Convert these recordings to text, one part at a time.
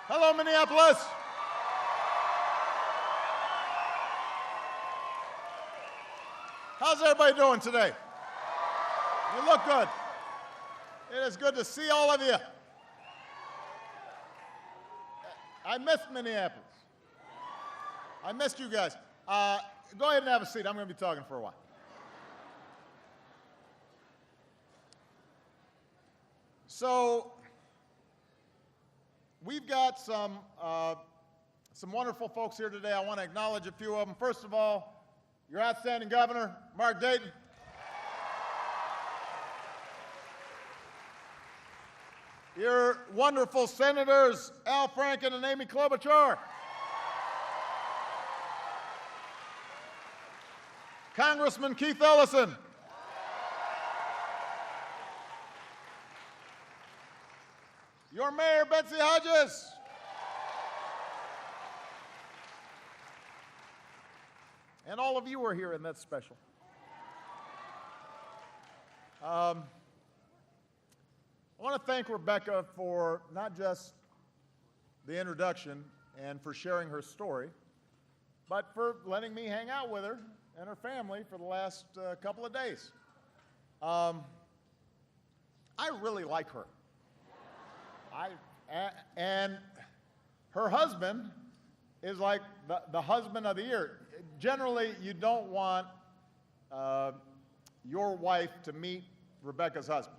Hello, Minneapolis. How's everybody doing today? You look good. It is good to see all of you. I missed Minneapolis. I missed you guys. Go ahead and have a seat. I'm going to be talking for a while. So, we've got some wonderful folks here today. I want to acknowledge a few of them. First of all, your outstanding governor, Mark Dayton. Your wonderful senators, Al Franken and Amy Klobuchar. Congressman Keith Ellison. Your mayor, Betsy Hodges. And all of you are here, and that's special. I want to thank Rebecca for not just the introduction and for sharing her story, but for letting me hang out with her and her family for the last couple of days. I really like her. And her husband is like the husband of the year. Generally, you don't want your wife to meet Rebecca's husband,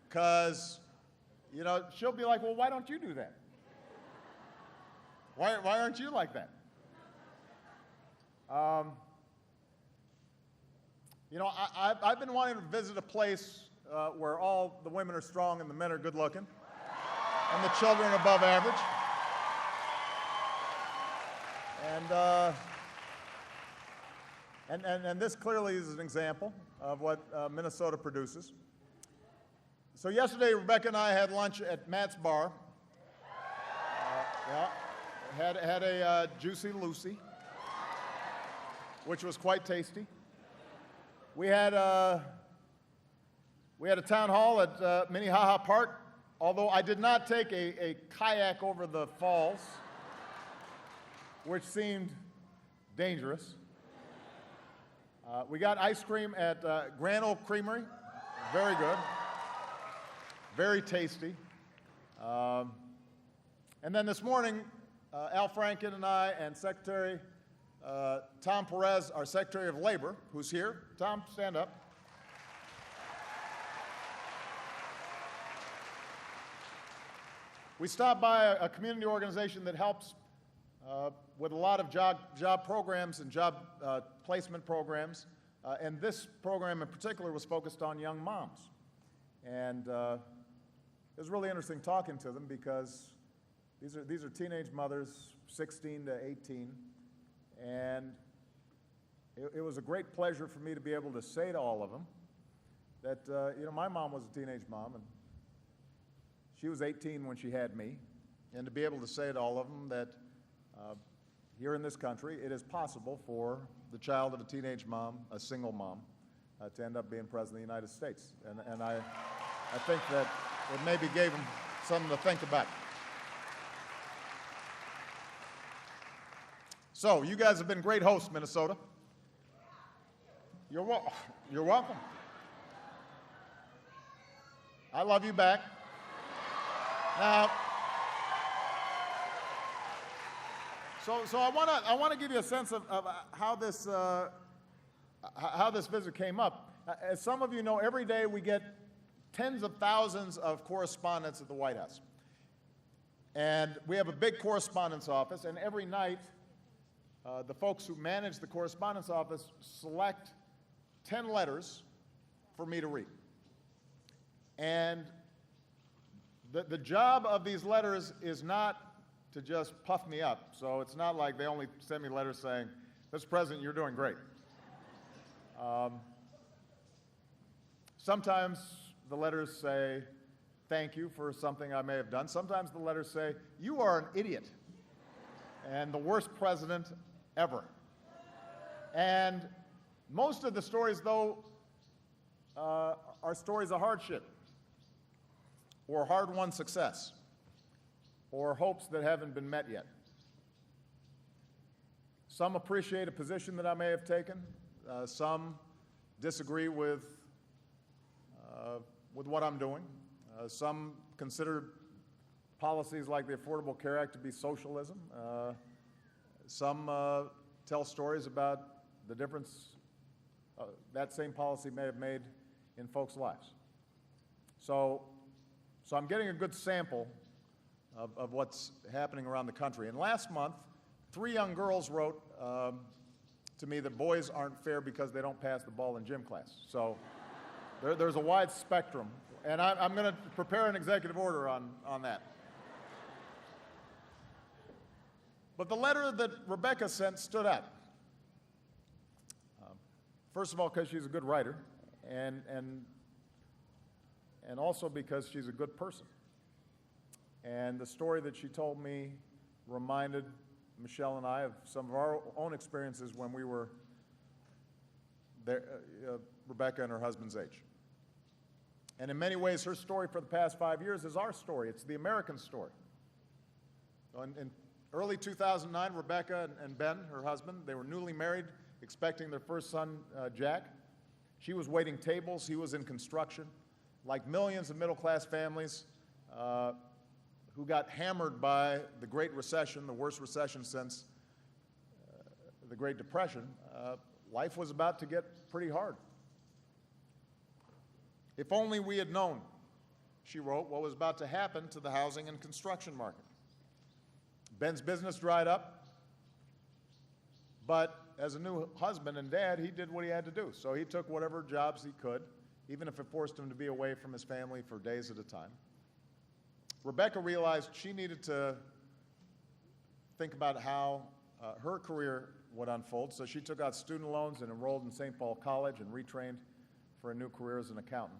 because, you know, she'll be like, well, why don't you do that? Why aren't you like that? You know, I've been wanting to visit a place where all the women are strong and the men are good looking, and the children above average. And this clearly is an example of what Minnesota produces. So yesterday, Rebecca and I had lunch at Matt's Bar. Had a Juicy Lucy, which was quite tasty. We had a town hall at Minnehaha Park, although I did not take a kayak over the falls, which seemed dangerous. We got ice cream at Grand Oak Creamery, very good, very tasty. And then this morning, Al Franken and I and Secretary Tom Perez, our Secretary of Labor, who's here. Tom, stand up. We stopped by a community organization that helps with a lot of job programs and job placement programs. And this program in particular was focused on young moms. And it was really interesting talking to them, because these are teenage mothers, 16 to 18. And it was a great pleasure for me to be able to say to all of them that, you know, my mom was a teenage mom, and she was 18 when she had me. And to be able to say to all of them that here in this country, it is possible for the child of a teenage mom, a single mom, to end up being president of the United States. And I think that it maybe gave them something to think about. So, you guys have been great hosts, Minnesota. You're welcome. I love you back. Now, so I want to give you a sense of how this visit came up. As some of you know, every day we get tens of thousands of correspondence at the White House. And we have a big correspondence office, and every night the folks who manage the correspondence office select 10 letters for me to read. And the job of these letters is not to just puff me up. So it's not like they only send me letters saying, Mr. President, you're doing great. Sometimes the letters say, thank you for something I may have done. Sometimes the letters say, you are an idiot and the worst president ever. And most of the stories, though, are stories of hardship or hard-won success. or hopes that haven't been met yet. Some appreciate a position that I may have taken. Some disagree with what I'm doing. Some consider policies like the Affordable Care Act to be socialism. Some tell stories about the difference that same policy may have made in folks' lives. So I'm getting a good sample of what's happening around the country. And last month, 3 young girls wrote to me that boys aren't fair because they don't pass the ball in gym class. So there's a wide spectrum. And I'm going to prepare an executive order on that. But the letter that Rebecca sent stood out. First of all, because she's a good writer, and also because she's a good person. And the story that she told me reminded Michelle and I of some of our own experiences when we were there, Rebecca and her husband's age. And in many ways, her story for the past 5 years is our story. It's the American story. In early 2009, Rebecca and Ben, her husband, they were newly married, expecting their first son, Jack. She was waiting tables. He was in construction. Like millions of middle-class families who got hammered by the Great Recession, the worst recession since the Great Depression, life was about to get pretty hard. If only we had known, she wrote, what was about to happen to the housing and construction market. Ben's business dried up, but as a new husband and dad, he did what he had to do. So he took whatever jobs he could, even if it forced him to be away from his family for days at a time. Rebecca realized she needed to think about how her career would unfold, so she took out student loans and enrolled in St. Paul College and retrained for a new career as an accountant.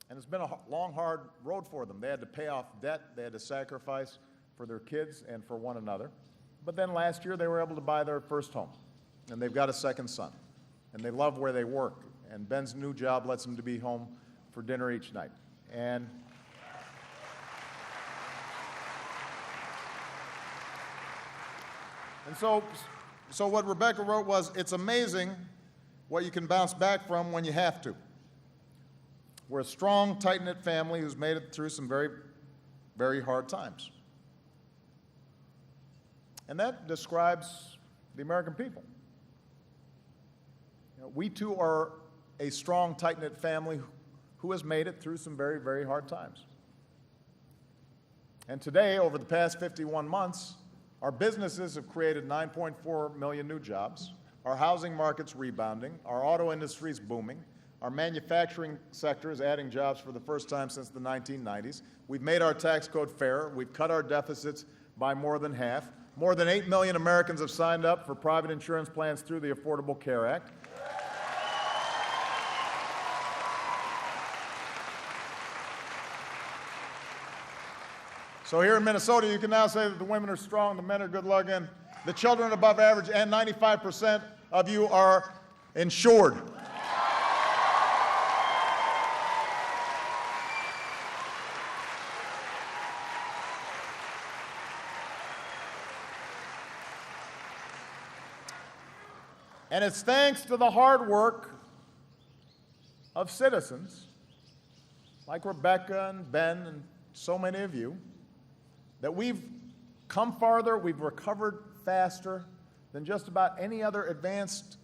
And it's been a long, hard road for them. They had to pay off debt, they had to sacrifice for their kids and for one another. But then last year they were able to buy their first home, and they've got a second son. And they love where they work, and Ben's new job lets them to be home for dinner each night. And so what Rebecca wrote was, it's amazing what you can bounce back from when you have to. We're a strong, tight-knit family who's made it through some very, very hard times. And that describes the American people. You know, we too are a strong, tight-knit family who has made it through some very, very hard times. And today, over the past 51 months, our businesses have created 9.4 million new jobs. Our housing market's rebounding. Our auto industry's booming. Our manufacturing sector is adding jobs for the first time since the 1990s. We've made our tax code fairer. We've cut our deficits by more than half. More than 8 million Americans have signed up for private insurance plans through the Affordable Care Act. So here in Minnesota, you can now say that the women are strong, the men are good-looking, the children are above average, and 95% of you are insured. And it's thanks to the hard work of citizens like Rebecca and Ben and so many of you that we've come farther, we've recovered faster than just about any other advanced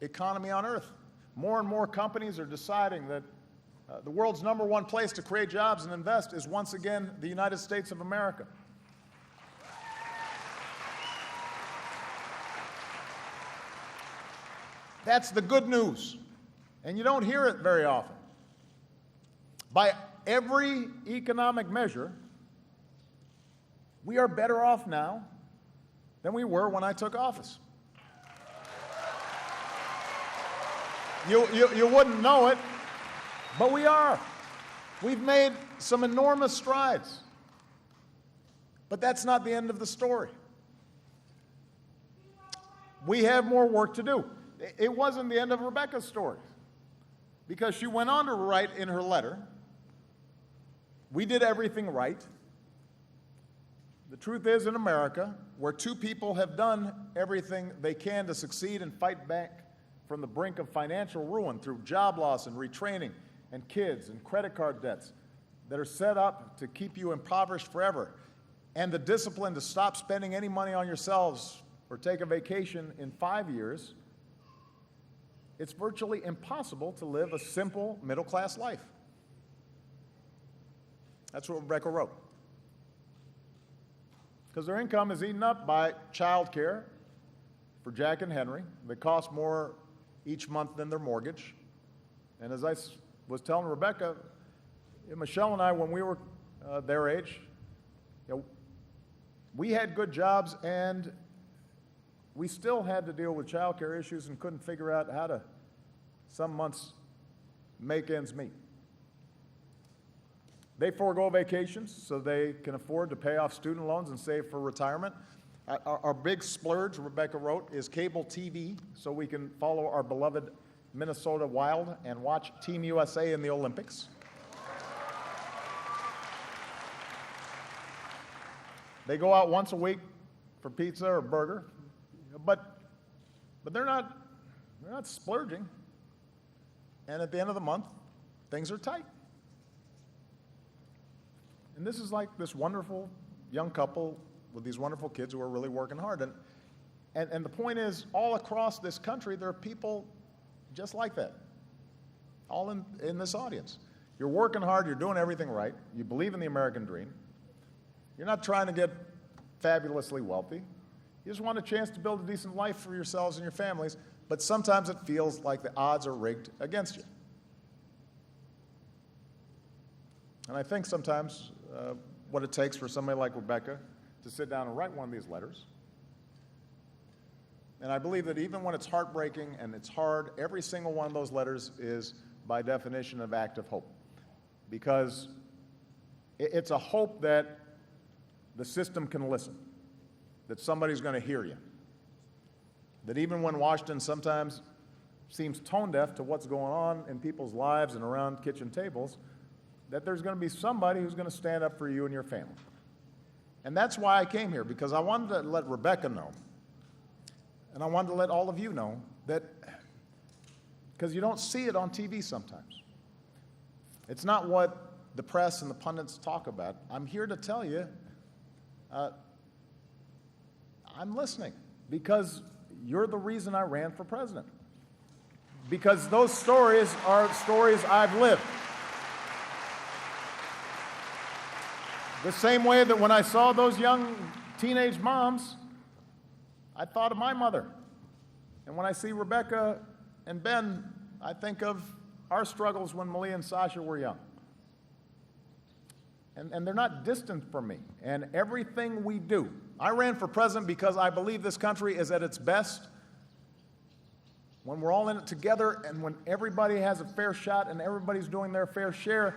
economy on earth. More and more companies are deciding that the world's #1 place to create jobs and invest is once again the United States of America. That's the good news, and you don't hear it very often. By every economic measure, we are better off now than we were when I took office. You wouldn't know it, but we are. We've made some enormous strides. But that's not the end of the story. We have more work to do. It wasn't the end of Rebecca's story, because she went on to write in her letter, we did everything right, The truth is, in America, where two people have done everything they can to succeed and fight back from the brink of financial ruin through job loss and retraining and kids and credit card debts that are set up to keep you impoverished forever, and the discipline to stop spending any money on yourselves or take a vacation in 5 years, it's virtually impossible to live a simple middle-class life. That's what Rebecca wrote. Because their income is eaten up by child care for Jack and Henry that costs more each month than their mortgage. And as I was telling Rebecca, Michelle and I, when we were their age, we had good jobs and we still had to deal with child care issues and couldn't figure out how to, some months, make ends meet. They forego vacations so they can afford to pay off student loans and save for retirement. Our big splurge, Rebecca wrote, is cable TV so we can follow our beloved Minnesota Wild and watch Team USA in the Olympics. They go out once a week for pizza or burger, but they're not splurging. And at the end of the month, things are tight. And this is like this wonderful young couple with these wonderful kids who are really working hard. And the point is, all across this country, there are people just like that, all in this audience. You're working hard, you're doing everything right, you believe in the American dream, you're not trying to get fabulously wealthy, you just want a chance to build a decent life for yourselves and your families, but sometimes it feels like the odds are rigged against you. And I think sometimes what it takes for somebody like Rebecca to sit down and write one of these letters, and I believe that even when it's heartbreaking and it's hard, every single one of those letters is, by definition, an act of hope. Because it's a hope that the system can listen, that somebody's going to hear you, that even when Washington sometimes seems tone deaf to what's going on in people's lives and around kitchen tables, that there's going to be somebody who's going to stand up for you and your family. And that's why I came here, because I wanted to let Rebecca know, and I wanted to let all of you know that, because you don't see it on TV sometimes. It's not what the press and the pundits talk about. I'm here to tell you, I'm listening, because you're the reason I ran for president. Because those stories are stories I've lived. The same way that when I saw those young teenage moms, I thought of my mother. And when I see Rebecca and Ben, I think of our struggles when Malia and Sasha were young. And they're not distant from me. And everything we do, I ran for president because I believe this country is at its best when we're all in it together and when everybody has a fair shot and everybody's doing their fair share.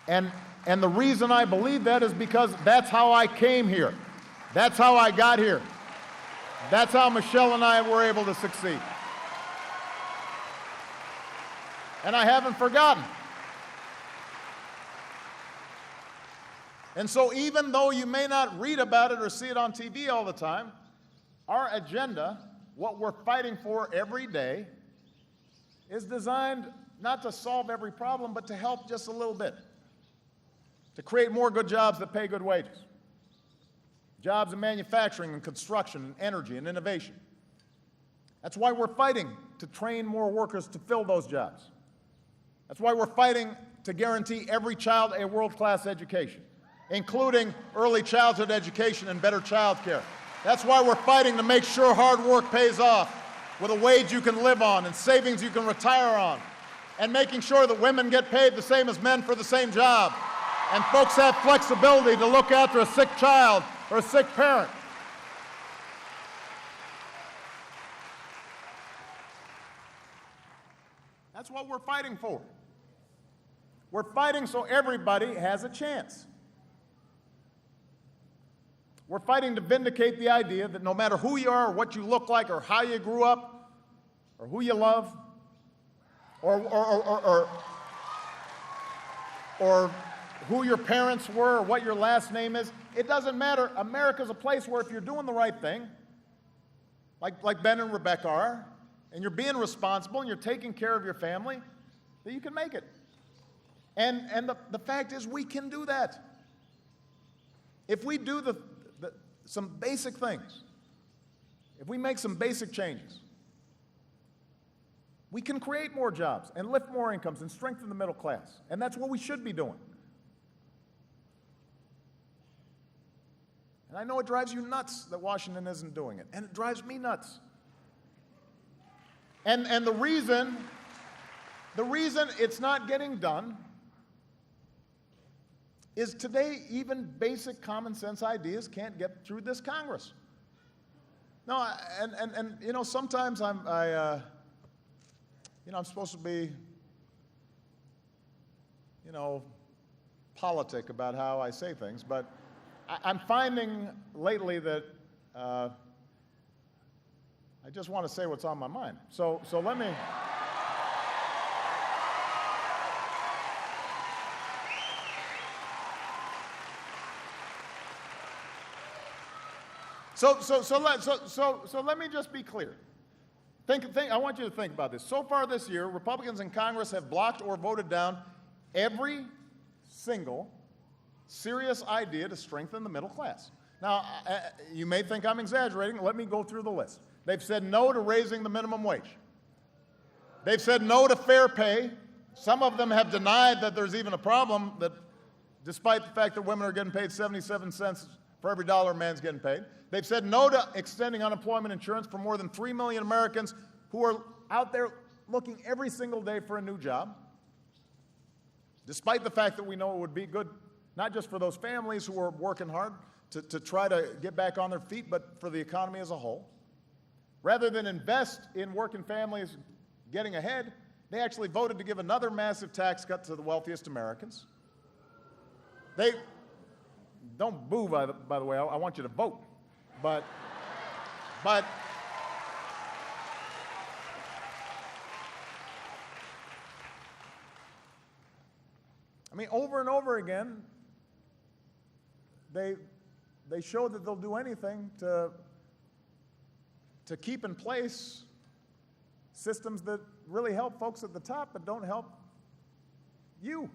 And the reason I believe that is because that's how I came here. That's how I got here. That's how Michelle and I were able to succeed. And I haven't forgotten. And so even though you may not read about it or see it on TV all the time, our agenda, what we're fighting for every day, is designed not to solve every problem, but to help just a little bit. To create more good jobs that pay good wages. Jobs in manufacturing and construction and energy and innovation. That's why we're fighting to train more workers to fill those jobs. That's why we're fighting to guarantee every child a world-class education, including early childhood education and better child care. That's why we're fighting to make sure hard work pays off with a wage you can live on and savings you can retire on, and making sure that women get paid the same as men for the same job, and folks have flexibility to look after a sick child or a sick parent. That's what we're fighting for. We're fighting so everybody has a chance. We're fighting to vindicate the idea that no matter who you are, or what you look like, or how you grew up, or who you love, or who your parents were or what your last name is. It doesn't matter. America's a place where if you're doing the right thing, like Ben and Rebecca are, and you're being responsible and you're taking care of your family, that you can make it. And the fact is we can do that. If we do some basic things, if we make some basic changes, we can create more jobs and lift more incomes and strengthen the middle class. And that's what we should be doing. And I know it drives you nuts that Washington isn't doing it. And it drives me nuts. And the reason it's not getting done is today even basic common sense ideas can't get through this Congress. No, and you know, sometimes I'm supposed to be, you know, politic about how I say things, but I'm finding lately that I just want to say what's on my mind. So let me. So let me just be clear. I want you to think about this. So far this year, Republicans in Congress have blocked or voted down every single serious idea to strengthen the middle class. Now, you may think I'm exaggerating. Let me go through the list. They've said no to raising the minimum wage. They've said no to fair pay. Some of them have denied that there's even a problem, that despite the fact that women are getting paid 77 cents for every dollar a man's getting paid. They've said no to extending unemployment insurance for more than 3 million Americans who are out there looking every single day for a new job, despite the fact that we know it would be good, not just for those families who are working hard to try to get back on their feet, but for the economy as a whole. Rather than invest in working families getting ahead, they actually voted to give another massive tax cut to the wealthiest Americans. Don't boo, by the way, I want you to vote. But I mean, over and over again, they show that they'll do anything to keep in place systems that really help folks at the top but don't help you.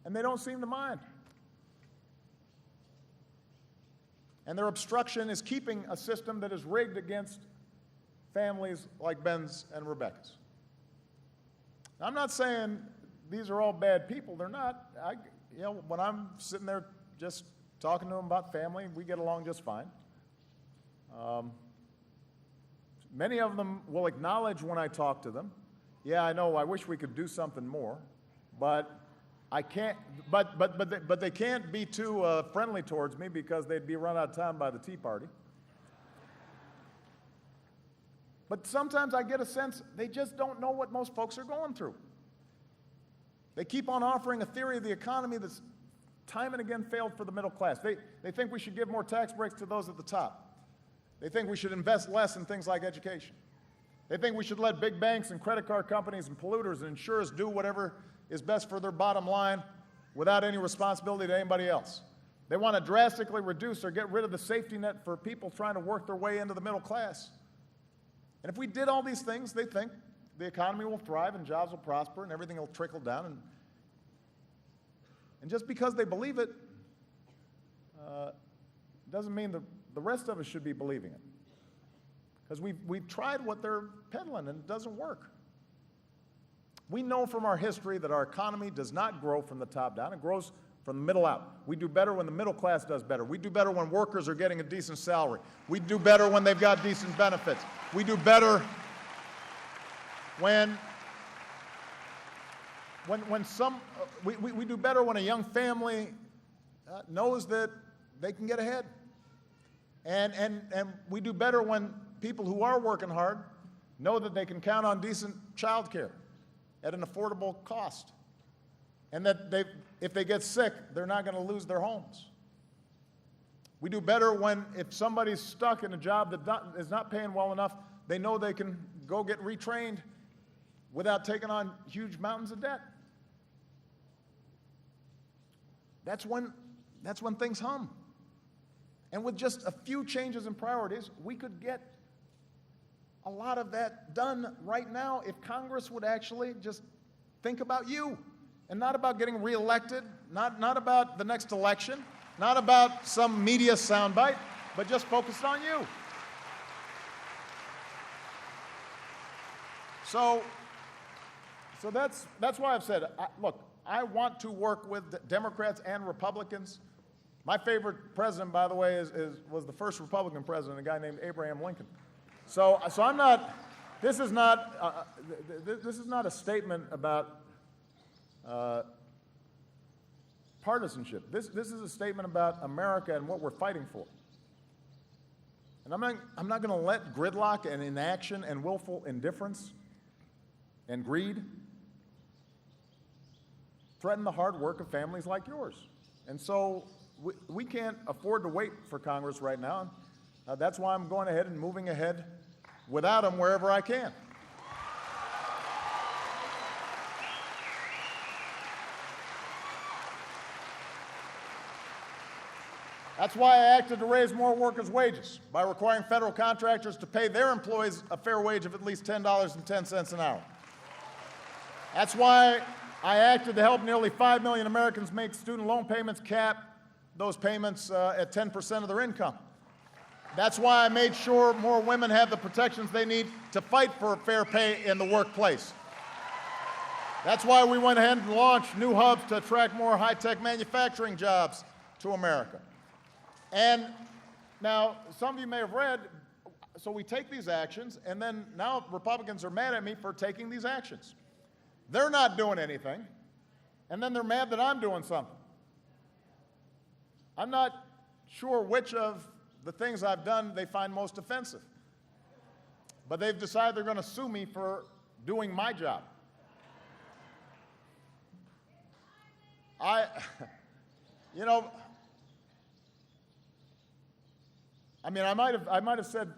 And they don't seem to mind. And their obstruction is keeping a system that is rigged against families like Ben's and Rebecca's. Now, I'm not saying these are all bad people. They're not. When I'm sitting there just talking to them about family, we get along just fine. Many of them will acknowledge when I talk to them, yeah, I know, I wish we could do something more, but I can't, but they can't be too friendly towards me because they'd be run out of town by the Tea Party. But sometimes I get a sense they just don't know what most folks are going through. They keep on offering a theory of the economy that's time and again failed for the middle class. They think we should give more tax breaks to those at the top. They think we should invest less in things like education. They think we should let big banks and credit card companies and polluters and insurers do whatever is best for their bottom line without any responsibility to anybody else. They want to drastically reduce or get rid of the safety net for people trying to work their way into the middle class. And if we did all these things, they think the economy will thrive and jobs will prosper and everything will trickle down. And just because they believe it doesn't mean the rest of us should be believing it. Because we've tried what they're peddling and it doesn't work. We know from our history that our economy does not grow from the top down. It grows from the middle out. We do better when the middle class does better. We do better when workers are getting a decent salary. We do better when they've got decent benefits. We do better when we do better when a young family knows that they can get ahead. And we do better when people who are working hard know that they can count on decent child care at an affordable cost. And that if they get sick, they're not going to lose their homes. We do better when if somebody's stuck in a job that is not paying well enough, they know they can go get retrained without taking on huge mountains of debt. That's when things hum. And with just a few changes in priorities, we could get a lot of that done right now if Congress would actually just think about you and not about getting reelected, not about the next election, not about some media soundbite, but just focused on you. So that's why I've said, look, I want to work with Democrats and Republicans. My favorite president, by the way, was the first Republican president, a guy named Abraham Lincoln. So I'm not. This is not a statement about partisanship. This is a statement about America and what we're fighting for. And I'm not going to let gridlock and inaction and willful indifference and greed threaten the hard work of families like yours. And so we can't afford to wait for Congress right now. That's why I'm going ahead and moving ahead without them wherever I can. That's why I acted to raise more workers' wages by requiring federal contractors to pay their employees a fair wage of at least $10.10 an hour. That's why I acted to help nearly 5 million Americans make student loan payments cap those payments at 10% of their income. That's why I made sure more women have the protections they need to fight for fair pay in the workplace. That's why we went ahead and launched new hubs to attract more high-tech manufacturing jobs to America. And now, some of you may have read, so we take these actions, and then now Republicans are mad at me for taking these actions. They're not doing anything, and then they're mad that I'm doing something. I'm not sure which of the things I've done they find most offensive, but they've decided they're going to sue me for doing my job. I might have said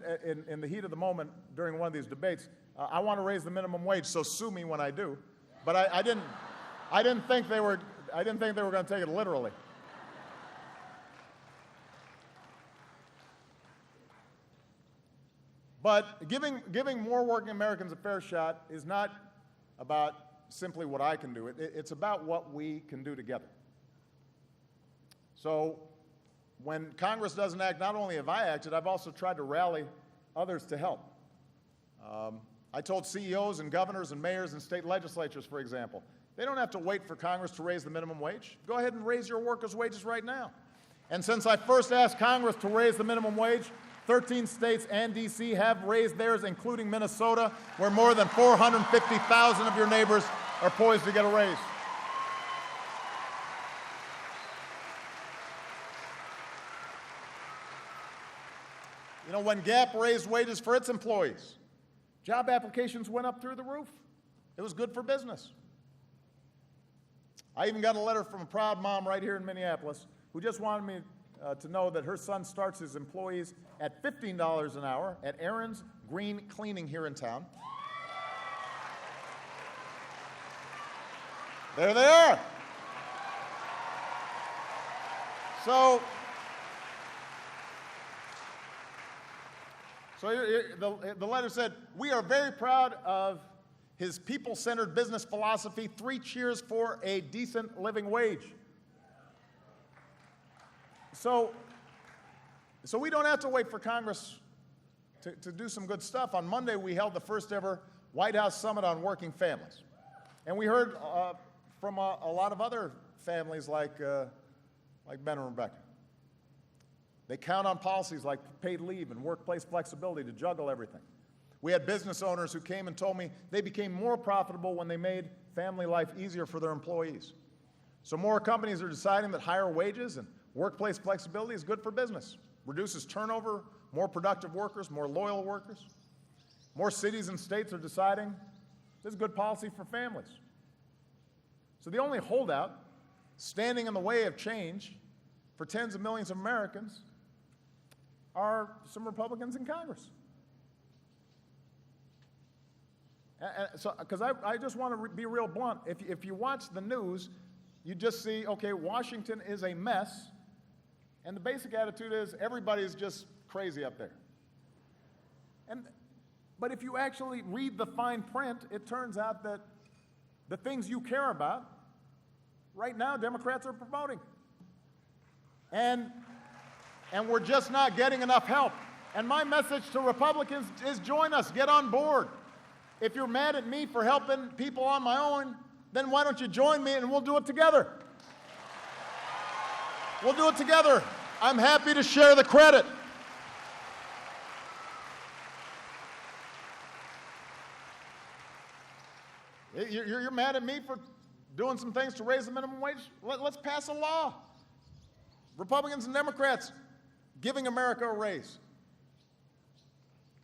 in the heat of the moment during one of these debates, I want to raise the minimum wage, so sue me when I do. But I didn't think they were going to take it literally. But giving more working Americans a fair shot is not about simply what I can do. It's about what we can do together. So when Congress doesn't act, not only have I acted, I've also tried to rally others to help. I told CEOs and governors and mayors and state legislatures, for example, they don't have to wait for Congress to raise the minimum wage. Go ahead and raise your workers' wages right now. And since I first asked Congress to raise the minimum wage, 13 states and D.C. have raised theirs, including Minnesota, where more than 450,000 of your neighbors are poised to get a raise. You know, when Gap raised wages for its employees, job applications went up through the roof. It was good for business. I even got a letter from a proud mom right here in Minneapolis who just wanted me to know that her son starts his employees at $15 an hour at Aaron's Green Cleaning here in town. There they are. So the letter said, "We are very proud of his people-centered business philosophy. 3 cheers for a decent living wage." So we don't have to wait for Congress to do some good stuff. On Monday, we held the first ever White House Summit on Working Families. And we heard from a lot of other families like Ben and Rebecca. They count on policies like paid leave and workplace flexibility to juggle everything. We had business owners who came and told me they became more profitable when they made family life easier for their employees. So more companies are deciding that higher wages and workplace flexibility is good for business, reduces turnover, more productive workers, more loyal workers. More cities and states are deciding this is good policy for families. So the only holdout standing in the way of change for tens of millions of Americans are some Republicans in Congress. Because I just want to be real blunt. If you watch the news, you just see, okay, Washington is a mess, and the basic attitude is everybody's just crazy up there. But if you actually read the fine print, it turns out that the things you care about, right now, Democrats are promoting. And we're just not getting enough help. And my message to Republicans is join us, get on board. If you're mad at me for helping people on my own, then why don't you join me and we'll do it together. We'll do it together. I'm happy to share the credit. You're mad at me for doing some things to raise the minimum wage? Let's pass a law. Republicans and Democrats giving America a raise.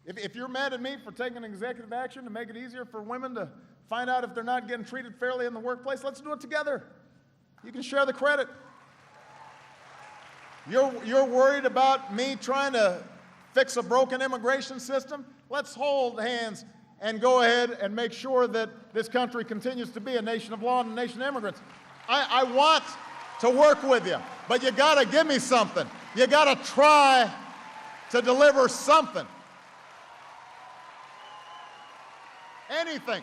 If you're mad at me for taking executive action to make it easier for women to find out if they're not getting treated fairly in the workplace, let's do it together. You can share the credit. You're worried about me trying to fix a broken immigration system? Let's hold hands and go ahead and make sure that this country continues to be a nation of law and a nation of immigrants. I want to work with you, but you got to give me something. You got to try to deliver something. Anything.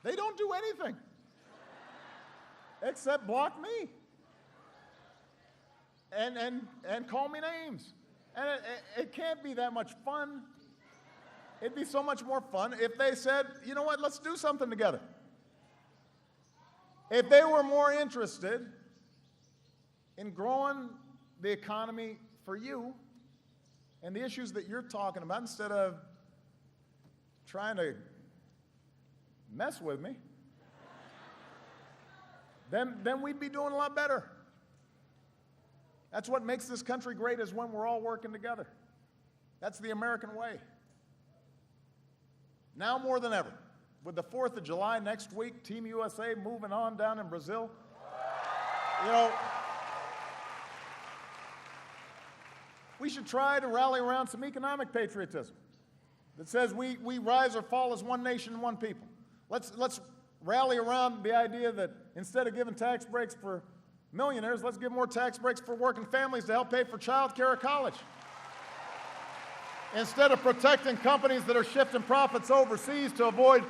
They don't do anything except block me and call me names. And it can't be that much fun. It'd be so much more fun if they said, you know what, let's do something together. If they were more interested in growing the economy for you and the issues that you're talking about, instead of trying to mess with me, then we'd be doing a lot better. That's what makes this country great, is when we're all working together. That's the American way. Now more than ever, with the 4th of July next week, Team USA moving on down in Brazil, you know, we should try to rally around some economic patriotism that says we rise or fall as one nation, one people. Let's rally around the idea that instead of giving tax breaks for millionaires, let's give more tax breaks for working families to help pay for child care or college. Instead of protecting companies that are shifting profits overseas to avoid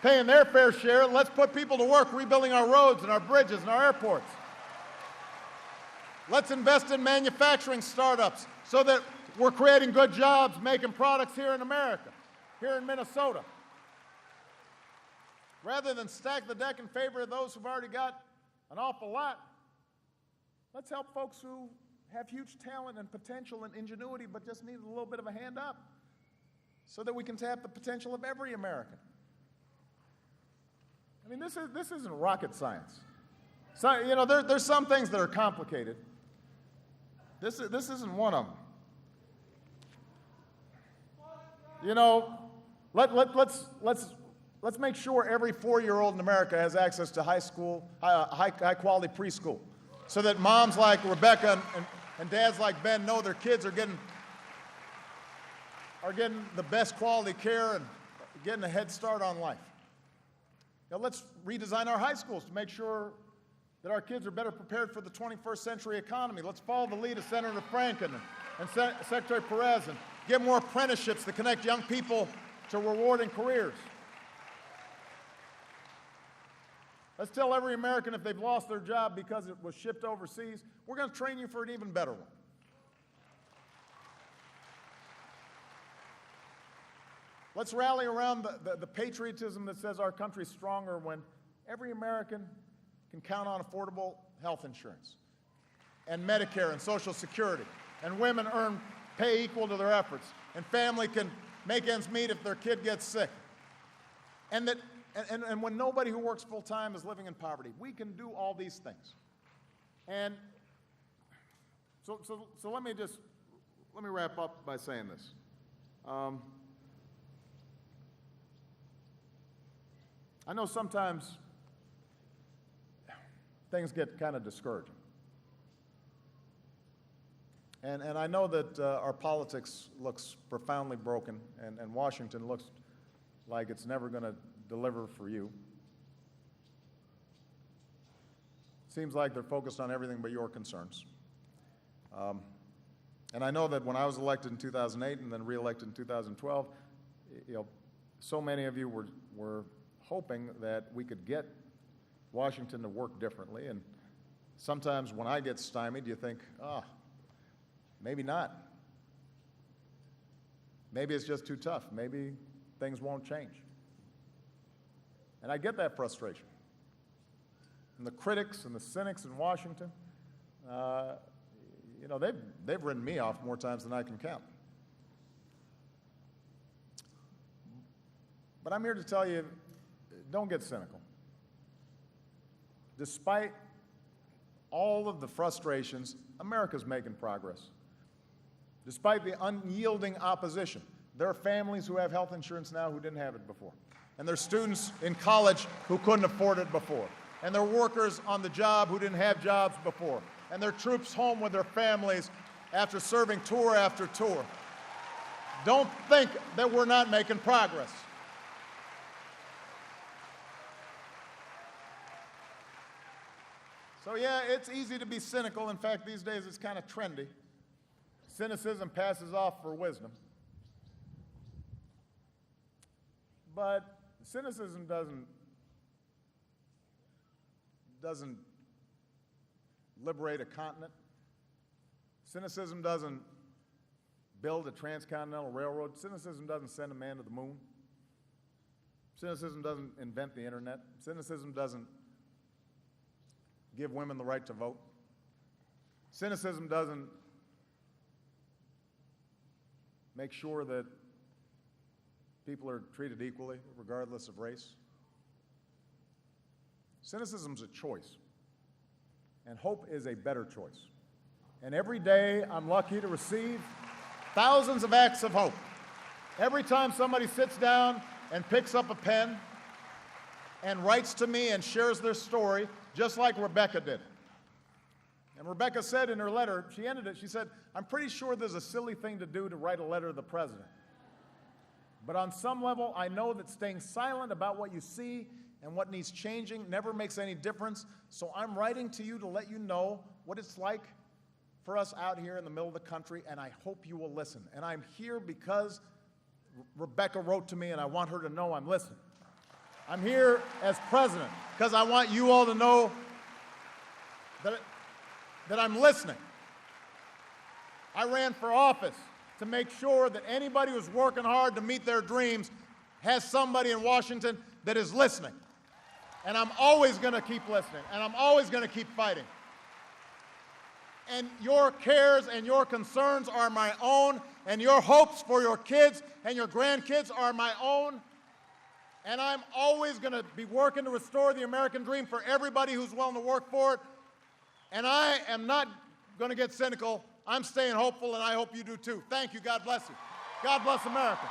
paying their fair share, let's put people to work rebuilding our roads and our bridges and our airports. Let's invest in manufacturing startups so that we're creating good jobs, making products here in America, here in Minnesota. Rather than stack the deck in favor of those who've already got an awful lot, let's help folks who have huge talent and potential and ingenuity but just need a little bit of a hand up so that we can tap the potential of every American. I mean, this isn't rocket science. So, you know, there's some things that are complicated. This isn't one of them. You know, let's make sure every 4-year-old in America has access to high-quality preschool, so that moms like Rebecca and dads like Ben know their kids are getting the best quality care and getting a head start on life. You know, let's redesign our high schools to make sure that our kids are better prepared for the 21st century economy. Let's follow the lead of Senator Franken and Secretary Perez and get more apprenticeships to connect young people to rewarding careers. Let's tell every American if they've lost their job because it was shipped overseas, we're going to train you for an even better one. Let's rally around the patriotism that says our country's stronger when every American can count on affordable health insurance and Medicare and Social Security, and women earn pay equal to their efforts, and family can make ends meet if their kid gets sick. And when nobody who works full-time is living in poverty. We can do all these things. And so let me wrap up by saying this. I know sometimes things get kind of discouraging. And I know that our politics looks profoundly broken, and Washington looks like it's never going to deliver for you. Seems like they're focused on everything but your concerns. And I know that when I was elected in 2008 and then re-elected in 2012, so many of you were hoping that we could get Washington to work differently. And sometimes when I get stymied, you think, maybe not. Maybe it's just too tough. Maybe things won't change. And I get that frustration. And the critics and the cynics in Washington, they've written me off more times than I can count. But I'm here to tell you, don't get cynical. Despite all of the frustrations, America's making progress. Despite the unyielding opposition, there are families who have health insurance now who didn't have it before. And there are students in college who couldn't afford it before. And there are workers on the job who didn't have jobs before. And there are troops home with their families after serving tour after tour. Don't think that we're not making progress. So yeah, it's easy to be cynical. In fact, these days it's kind of trendy. Cynicism passes off for wisdom. But cynicism doesn't liberate a continent. Cynicism doesn't build a transcontinental railroad. Cynicism doesn't send a man to the moon. Cynicism doesn't invent the internet. Cynicism doesn't give women the right to vote. Cynicism doesn't make sure that people are treated equally, regardless of race. Cynicism's a choice, and hope is a better choice. And every day I'm lucky to receive thousands of acts of hope. Every time somebody sits down and picks up a pen and writes to me and shares their story, just like Rebecca did. And Rebecca said in her letter, she ended it, she said, "I'm pretty sure there's a silly thing to do to write a letter to the president. But on some level, I know that staying silent about what you see and what needs changing never makes any difference. So I'm writing to you to let you know what it's like for us out here in the middle of the country, and I hope you will listen. And I'm here because Rebecca wrote to me, and I want her to know I'm listening. I'm here as president because I want you all to know that I'm listening. I ran for office to make sure that anybody who's working hard to meet their dreams has somebody in Washington that is listening. And I'm always going to keep listening, and I'm always going to keep fighting. And your cares and your concerns are my own, and your hopes for your kids and your grandkids are my own. And I'm always going to be working to restore the American dream for everybody who's willing to work for it. And I am not going to get cynical. I'm staying hopeful, and I hope you do too. Thank you. God bless you. God bless America.